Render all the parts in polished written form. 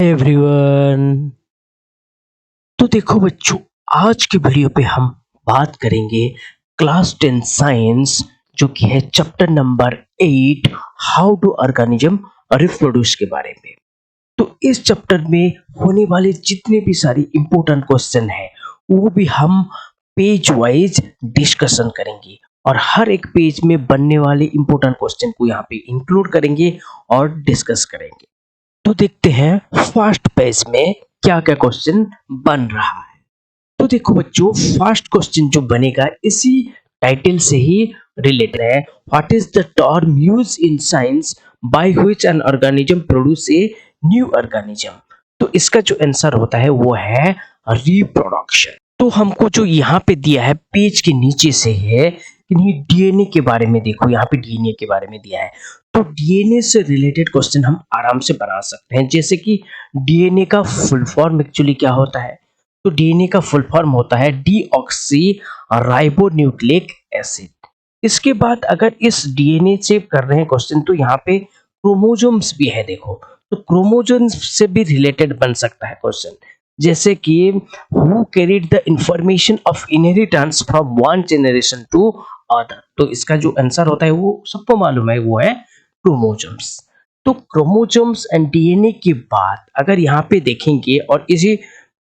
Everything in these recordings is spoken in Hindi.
एवरीवन। तो देखो बच्चों, आज के वीडियो पे हम बात करेंगे क्लास 10 साइंस जो कि है chapter number 8 how to organism reproduce के बारे में। तो इस चैप्टर में होने वाले जितने भी सारे इंपॉर्टेंट क्वेश्चन हैं वो भी हम पेज वाइज डिस्कशन करेंगे और हर एक पेज में बनने वाले इंपॉर्टेंट क्वेश्चन को यहाँ पे इंक्लूड करेंगे और डिस्कस करेंगे। तो देखते हैं फर्स्ट पेज में क्या क्या क्वेश्चन बन रहा है। तो देखो बच्चों, फर्स्ट क्वेश्चन जो बनेगा इसी टाइटल से ही रिलेटेड है। What is the term use in science by which an organism produce a new organism. तो इसका जो आंसर होता है वो है रिप्रोडक्शन। तो हमको जो यहाँ पे दिया है पेज के नीचे से है कि डीएनए के बारे में देखो, यहाँ पे डीएनए के बारे में दिया है। तो डीएनए से रिलेटेड क्वेश्चन हम आराम से बना सकते हैं, जैसे कि डीएनए का फुल फॉर्म एक्चुअली क्या होता है। तो डीएनए का फुल फॉर्म होता है डीऑक्सी राइबोन्यूक्लिक एसिड। इसके बाद अगर इस डीएनए से कर रहे हैं क्वेश्चन तो यहाँ पे क्रोमोसोम्स भी है। देखो, तो क्रोमोसोम्स से भी रिलेटेड बन सकता है क्वेश्चन, जैसे कि who carried the information of inheritance from one generation to other. तो इसका जो आंसर होता है वो सबको मालूम है, वो है क्रोमोसोम्स। तो क्रोमोसोम्स एंड डीएनए की बात अगर यहाँ पे देखेंगे और इसी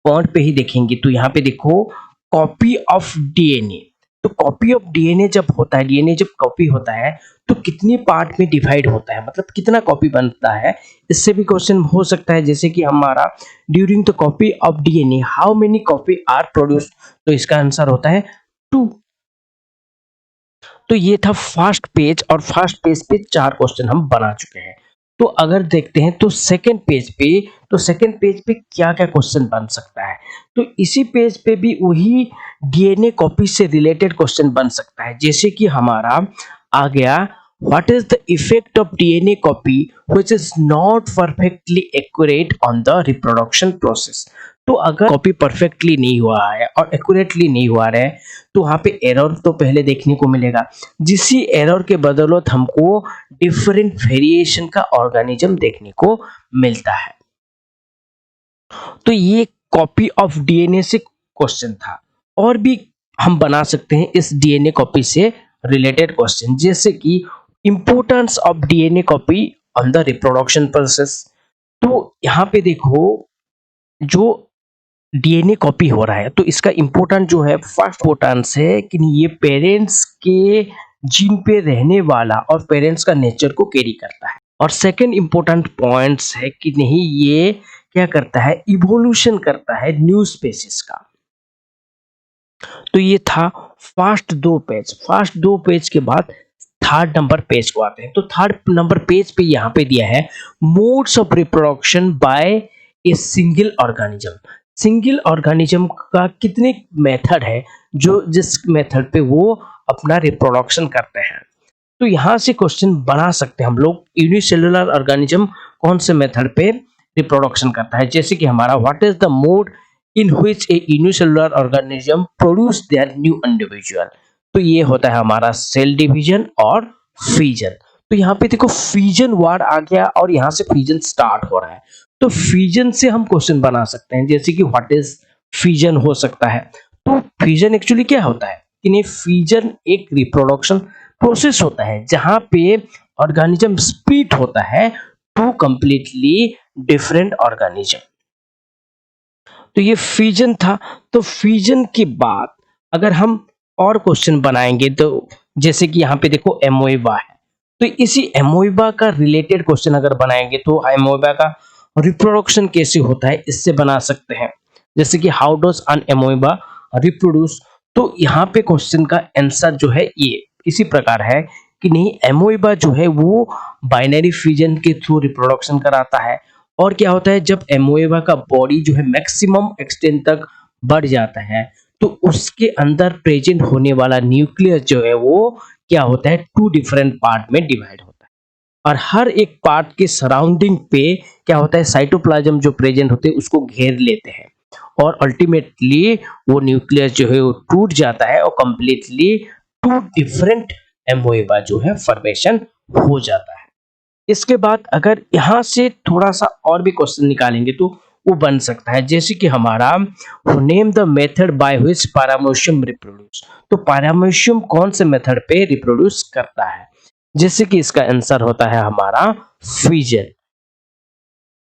पॉइंट पे ही देखेंगे तो यहाँ पे देखो कॉपी ऑफ डीएनए। तो कॉपी ऑफ डीएनए जब होता है, डीएनए जब कॉपी होता है तो कितने पार्ट में डिवाइड होता है, मतलब कितना कॉपी बनता है, इससे भी क्वेश्चन हो सकता है। जैसे कि हमारा during the copy of DNA how many copy are produce. तो इसका आंसर होता है 2। तो ये था फर्स्ट पेज और फर्स्ट पेज पे 4 क्वेश्चन हम बना चुके हैं। तो अगर देखते हैं तो सेकंड पेज पे, तो सेकंड पेज पे क्या क्या क्वेश्चन बन सकता है। तो इसी पेज पे भी वही डीएनए कॉपी से रिलेटेड क्वेश्चन बन सकता है, जैसे कि हमारा आ गया what is the effect of DNA copy which is not perfectly accurate on the reproduction process. तो अगर कॉपी परफेक्टली नहीं हुआ है और एक्यूरेटली नहीं हुआ है तो वहां पे एरर तो पहले देखने को मिलेगा, जिसी एरर के बदौलत हमको डिफरेंट वेरिएशन का ऑर्गेनिज्म देखने को मिलता है। तो ये कॉपी ऑफ डीएनए से क्वेश्चन था। और भी हम बना सकते हैं इस डीएनए कॉपी से रिलेटेड क्वेश्चन, जैसे कि importance of DNA copy on the reproduction process. तो यहाँ पे देखो, जो डीएनए कॉपी हो रहा है तो इसका इंपॉर्टेंट जो है फर्स्ट इंपॉर्टेंस है कि ये पेरेंट्स के जीन पे रहने वाला और पेरेंट्स का नेचर को कैरी करता है। और सेकंड इंपॉर्टेंट पॉइंट्स है कि नहीं ये क्या करता है, इवोल्यूशन करता है न्यू स्पेसीज का। तो ये था फर्स्ट 2 पेज। फर्स्ट 2 पेज के बाद थर्ड नंबर पेज को आते हैं। तो थर्ड नंबर पेज पे यहाँ पे दिया है modes of reproduction by a single organism. Single organism का कितने मेथड है जो जिस मेथड पे वो अपना रिप्रोडक्शन करते हैं। तो यहाँ से क्वेश्चन बना सकते हैं हम लोग, यूनिसेलुलर ऑर्गेनिज्म कौन से मेथड पे रिप्रोडक्शन करता है, जैसे कि हमारा what is the mode in which A unicellular organism produce their new individual. तो ये होता है हमारा सेल डिवीजन और फ्यूजन। तो यहाँ पे देखो फ्यूजन वर्ड आ गया और यहाँ से फ्यूजन स्टार्ट हो रहा है। तो फ्यूजन से हम क्वेश्चन बना सकते हैं, जैसे कि व्हाट इज फ्यूजन हो सकता है। तो फ्यूजन एक्चुअली क्या होता है कि नहीं, फ्यूजन एक रिप्रोडक्शन प्रोसेस होता है जहां पे ऑर्गेनिज्म स्प्लिट होता है टू कंप्लीटली डिफरेंट ऑर्गेनिज्म। तो ये फ्यूजन था। तो फ्यूजन के बाद अगर हम और क्वेश्चन बनाएंगे तो जैसे कि यहाँ पे देखो एमोइबा है, तो इसी एमोइबा का रिलेटेड क्वेश्चन अगर बनाएंगे तो एमोइबा का रिप्रोडक्शन कैसे होता है इससे बना सकते हैं, जैसे कि हाउ डज एन एमोइबा रिप्रोड्यूस। तो यहाँ पे क्वेश्चन का आंसर जो है ये इसी प्रकार है कि नहीं, एमोइबा जो है वो बाइनरी फ्यूजन के थ्रू रिप्रोडक्शन कराता है। और क्या होता है जब एमोइबा का बॉडी जो है मैक्सिमम एक्सटेंट तक बढ़ जाता है तो उसके अंदर प्रेजेंट होने वाला न्यूक्लियस जो है वो क्या होता है 2 डिफरेंट पार्ट में डिवाइड होता है। और हर एक पार्ट के सराउंडिंग पे क्या होता है, साइटोप्लाज्म जो प्रेजेंट होते हैं उसको घेर लेते हैं और अल्टीमेटली वो न्यूक्लियस जो है वो टूट जाता है और कंप्लीटली 2 डिफरेंट एमोइबा जो है फॉर्मेशन हो जाता है। इसके बाद अगर यहाँ से थोड़ा-सा और भी क्वेश्चन निकालेंगे तो वो बन सकता है, जैसे कि हमारा name the method by which paramecium reproduce. तो पैरामीशियम कौन से मेथड पे रिप्रोड्यूस करता है? जैसे कि इसका आंसर होता है हमारा फिजन।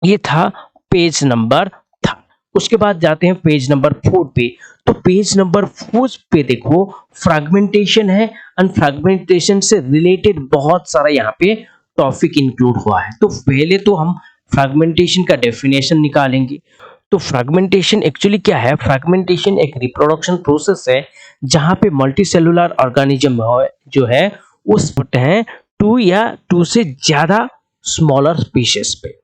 ये था पेज नंबर था। उसके बाद जाते हैं पेज नंबर 4 पे। तो पेज नंबर 4 पे देखो फ्रैगमेंटेशन है, एंड फ्रैगमेंटेशन से रिलेटेड बहुत सारा यहाँ पे टॉपिक इंक्लूड हुआ है। तो पहले तो हम फ्रैगमेंटेशन का डेफिनेशन निकालेंगे। तो फ्रैगमेंटेशन एक्चुअली क्या है? फ्रैगमेंटेशन एक रिप्रोडक्शन प्रोसेस है जहाँ पे मल्टीसेलुलर ऑर्गेनिज्म जो है वो स्प्लिट हैं 2 या 2 से ज्यादा स्मॉलर स्पीशीज पे।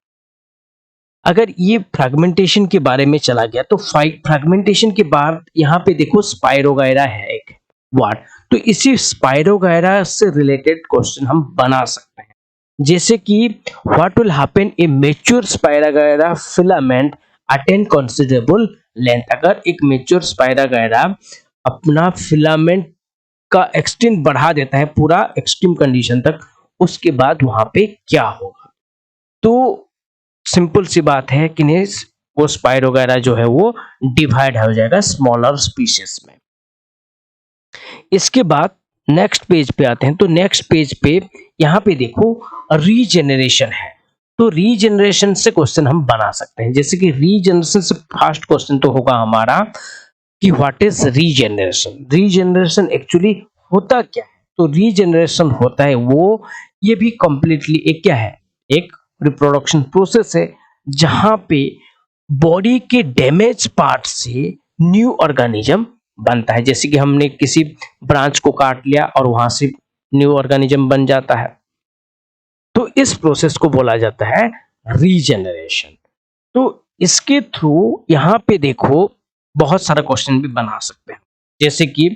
अगर ये फ्रैगमेंटेशन के बारे में चला गया तो फ्रैगमेंटेशन के बाद यहाँ पे देखो स्पाइरोगायरा है एक वर्ड। तो इसी स्पाइरोगायरा से रिलेटेड क्वेश्चन हम बना सकते हैं, जैसे कि what will happen A mature spirogyra filament attain considerable length. अगर एक मैच्योर स्पाइरोगायरा अपना फिलामेंट का एक्सटेंट बढ़ा देता है पूरा एक्सट्रीम कंडीशन तक, उसके बाद वहां पे क्या होगा? तो सिंपल सी बात है कि नहीं, वो स्पाइर वगैरह जो है वो डिवाइड हो जाएगा स्मॉलर स्पीशीज में। इसके बाद नेक्स्ट पेज पे आते हैं। तो नेक्स्ट पेज पे यहाँ पे देखो रीजेनरेशन है। तो रीजेनरेशन से क्वेश्चन हम बना सकते हैं, जैसे कि रीजेनरेशन से फर्स्ट क्वेश्चन तो होगा हमारा कि what is regeneration. Regeneration actually होता क्या है? तो रीजेनरेशन होता है वो, ये भी कंप्लीटली एक क्या है, एक रिप्रोडक्शन प्रोसेस है जहां पे बॉडी के डैमेज पार्ट से न्यू ऑर्गेनिज्म बनता है। जैसे कि हमने किसी ब्रांच को काट लिया और वहां से न्यू ऑर्गेनिज्म बन जाता है, तो इस प्रोसेस को बोला जाता है रीजेनरेशन। तो इसके थ्रू यहाँ पे देखो बहुत सारा क्वेश्चन भी बना सकते हैं, जैसे कि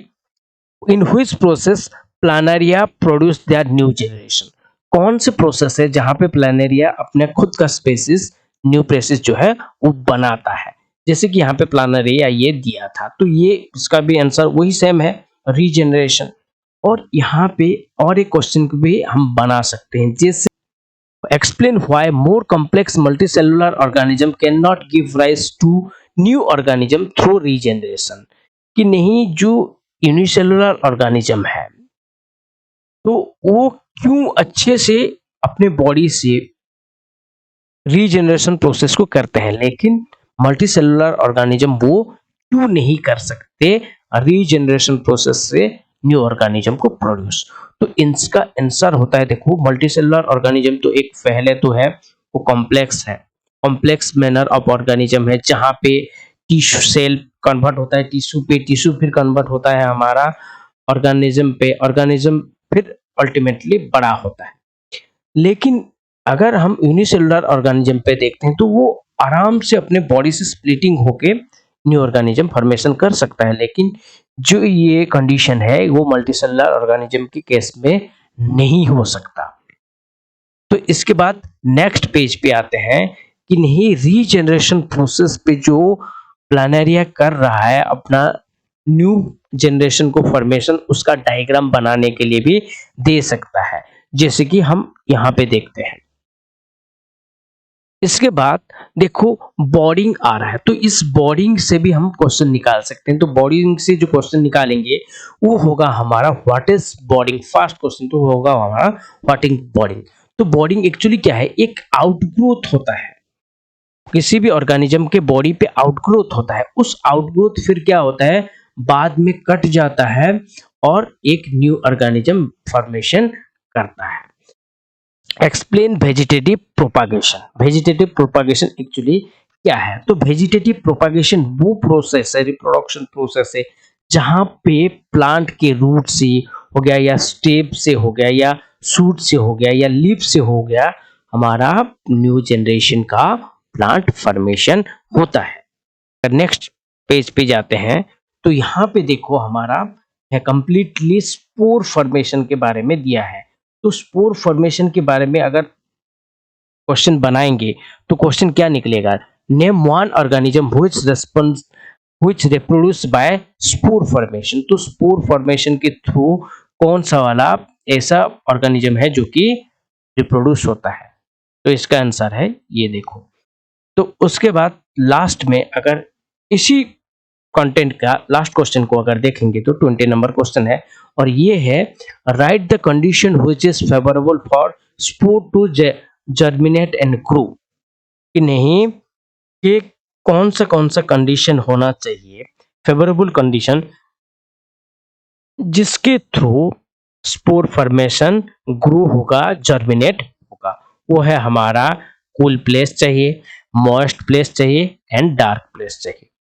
in which process Planaria produce their new generation. कौन से प्रोसेस है जहां पे प्लानेरिया अपने खुद का स्पेसिस न्यू प्रेसिस जो है वो बनाता है? जैसे कि यहाँ पे प्लानेरिया ये दिया था, तो ये इसका भी आंसर वही सेम है, रीजनरेशन। और यहाँ पे और एक क्वेश्चन भी हम बना सकते हैं, जैसे explain why more complex multicellular organism cannot give rise to new organism through regeneration। कि नहीं, जो यूनिसेलुलर ऑर्गेनिज्म है तो वो क्यों अच्छे से अपने बॉडी से रीजनरेशन प्रोसेस को करते हैं, लेकिन मल्टीसेलुलर ऑर्गेनिज्म वो क्यों नहीं कर सकते रीजनरेशन प्रोसेस से न्यू ऑर्गेनिज्म को प्रोड्यूस? तो इसका आंसर होता है, देखो मल्टीसेलुलर ऑर्गेनिज्म तो एक पहले तो है वो कॉम्प्लेक्स है, कॉम्प्लेक्स मैनर ऑफ ऑर्गेनिज्म है जहां पे टिश्यू सेल कन्वर्ट होता है टिश्यू पे, टिश्यू फिर कन्वर्ट होता है हमारा ऑर्गेनिज्म पे, ऑर्गेनिज्म फिर अल्टीमेटली बड़ा होता है। लेकिन अगर हम यूनिसेलुलर ऑर्गेनिज्म पे देखते हैं तो वो आराम से अपने बॉडी से स्प्लिटिंग होके न्यू ऑर्गेनिज्म फॉर्मेशन कर सकता है, लेकिन जो ये कंडीशन है वो मल्टीसेलुलर ऑर्गेनिज्म के केस में नहीं हो सकता। तो इसके बाद नेक्स्ट पेज पे आते हैं कि नहीं, रीजनरेशन प्रोसेस पे जो प्लानेरिया कर रहा है अपना न्यू जनरेशन को फॉर्मेशन, उसका डायग्राम बनाने के लिए भी दे सकता है, जैसे कि हम यहाँ पे देखते हैं। इसके बाद देखो बॉर्डिंग आ रहा है, तो इस बॉर्डिंग से भी हम क्वेश्चन निकाल सकते हैं। तो बॉर्डिंग से जो क्वेश्चन निकालेंगे वो होगा हमारा what is boarding. First question तो होगा हमारा व्हाट इज बॉर्डिंग। तो बॉर्डिंग एक्चुअली क्या है, एक आउटग्रोथ होता है, किसी भी ऑर्गेनिज्म के बॉडी पे आउटग्रोथ होता है। उस आउटग्रोथ फिर क्या होता है, बाद में कट जाता है और एक न्यू ऑर्गेनिज्म फॉर्मेशन करता है। Explain vegetative propagation. Vegetative propagation actually क्या है? तो वेजिटेटिव प्रोपागेशन वो प्रोसेस है, रिप्रोडक्शन प्रोसेस है जहां पे प्लांट के रूट से हो गया या स्टेप से हो गया या शूट से हो गया या लीफ से हो गया, हमारा न्यू जनरेशन का प्लांट फॉर्मेशन होता है। नेक्स्ट पेज पे जाते हैं तो यहाँ पे देखो हमारा है कंप्लीटली स्पोर फॉर्मेशन के बारे में दिया है। तो स्पोर फॉर्मेशन के बारे में अगर क्वेश्चन बनाएंगे तो क्वेश्चन क्या निकलेगा, name one organism which reproduce by spore formation. तो स्पोर फॉर्मेशन के थ्रू कौन सा वाला ऐसा ऑर्गेनिज्म है जो कि रिप्रोड्यूस होता है? तो इसका आंसर है ये देखो। तो उसके बाद लास्ट में अगर इसी कंटेंट का लास्ट क्वेश्चन को अगर देखेंगे तो 20 नंबर क्वेश्चन है और ये है write the condition which is favourable for spore to germinate and grow. कि नहीं कि कौन सा कंडीशन होना चाहिए, फेवरेबल कंडीशन जिसके थ्रू स्पोर फॉर्मेशन ग्रो होगा, जर्मिनेट होगा। वो है हमारा कूल प्लेस चाहिए, मॉइस्ट प्लेस चाहिए एंड डार्क प्लेस चाहिए।